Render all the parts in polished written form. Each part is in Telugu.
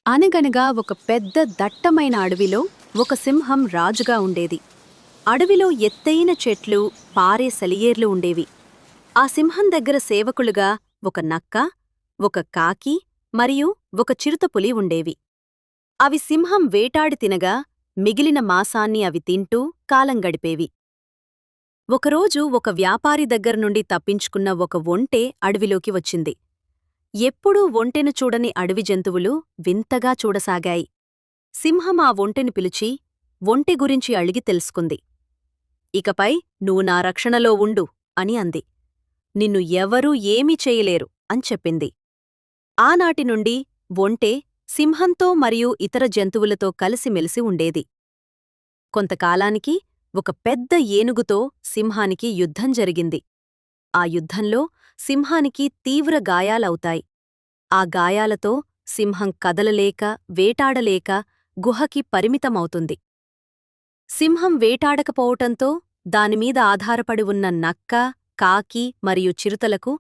అనగనగా ఒక పెద్ద దట్టమైన అడవిలో ఒక సింహం రాజుగా ఉండేది. అడవిలో ఎత్తైన చెట్లు, పారే సెలయేర్లు ఉండేవి. ఆ సింహం దగ్గర సేవకులుగా ఒక నక్క, ఒక కాకి మరియు ఒక చిరుతపులి ఉండేవి. అవి సింహం వేటాడి తినగా మిగిలిన మాంసాన్ని అవి తింటూ కాలం గడిపేవి. ఒకరోజు ఒక వ్యాపారి దగ్గరనుండి తప్పించుకున్న ఒక ఒంటె అడవిలోకి వచ్చింది. ఎప్పుడూ ఒంటెను చూడని అడవి జంతువులు వింతగా చూడసాగాయి. సింహం ఆ ఒంటెని పిలిచి ఒంటె గురించి అడిగి తెలుసుకుంది. ఇకపై నువ్వు నా రక్షణలో ఉండు అని అంది. నిన్ను ఎవరూ ఏమీ చేయలేరు అని చెప్పింది. ఆనాటి నుండి ఒంటె సింహంతో మరియు ఇతర జంతువులతో కలిసిమెలిసి ఉండేది. కొంతకాలానికి ఒక పెద్ద ఏనుగుతో సింహానికి యుద్ధం జరిగింది. ఆ యుద్ధంలో సింహానికి తీవ్ర గాయాలవుతాయి. ఆ గాయాలతో సింహం కదలలేక, వేటాడలేక గుహకి పరిమితమవుతుంది. సింహం వేటాడకపోవటంతో దానిమీద ఆధారపడి ఉన్న నక్క, కాకి మరియు చిరుతలకు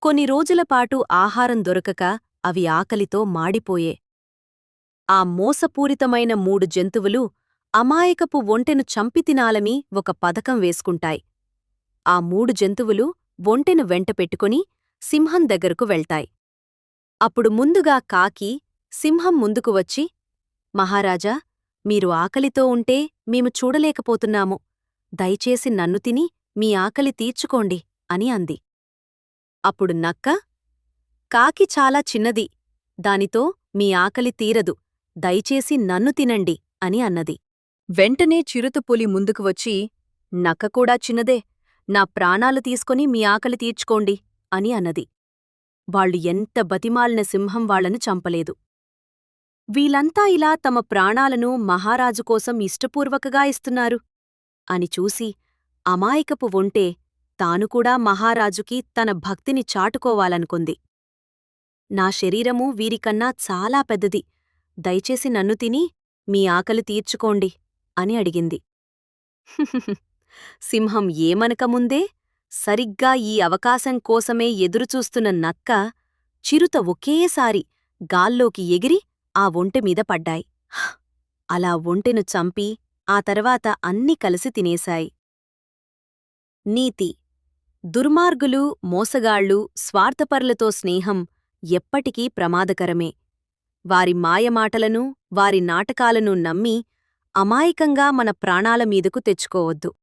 కొన్ని రోజులపాటు ఆహారం దొరకక అవి ఆకలితో మాడిపోయే. ఆ మోసపూరితమైన 3 జంతువులు అమాయకపు ఒంటెను చంపితినాలని ఒక పథకం వేసుకుంటాయి. ఆ 3 జంతువులు ఒంటెను వెంటపెట్టుకుని సింహం దగ్గరకు వెళ్తాయి. అప్పుడు ముందుగా కాకి సింహం ముందుకు వచ్చి, మహారాజా, మీరు ఆకలితో ఉంటే మేము చూడలేకపోతున్నాము. దయచేసి నన్ను తిని మీ ఆకలి తీర్చుకోండి అని అంది. అప్పుడు నక్క, కాకి చాలా చిన్నది, దానితో మీ ఆకలి తీరదు, దయచేసి నన్ను తినండి అని అన్నది. వెంటనే చిరుతపులి ముందుకు వచ్చి, నక్క కూడా చిన్నదే, నా ప్రాణాలు తీసుకొని మీ ఆకలి తీర్చుకోండి అని అన్నది. వాళ్ళు ఎంత బతిమాలిన సింహం వాళ్లను చంపలేదు. వీళ్ళంతా ఇలా తమ ప్రాణాలను మహారాజు కోసం ఇష్టపూర్వకగా ఇస్తున్నారు అని చూసి అమాయకపు ఒంటె తానుకూడా మహారాజుకి తన భక్తిని చాటుకోవాలనుకుంది. నా శరీరము వీరికన్నా చాలా పెద్దది, దయచేసి నన్ను తిని మీ ఆకలి తీర్చుకోండి అని అడిగింది. సింహం ఏమనకముందే సరిగ్గా ఈ అవకాశం కోసమే ఎదురుచూస్తున్న నక్క, చిరుత ఒకేసారి గాల్లోకి ఎగిరి ఆ ఒంటెమీద పడ్డాయి. అలా ఒంటెను చంపి ఆ తర్వాత అన్ని కలిసి తినేశాయి. నీతి: దుర్మార్గులు, మోసగాళ్లు, స్వార్థపరులతో స్నేహం ఎప్పటికీ ప్రమాదకరమే. వారి మాయమాటలను, వారి నాటకాలను నమ్మి అమాయకంగా మన ప్రాణాల మీదకు తెచ్చుకోవద్దు.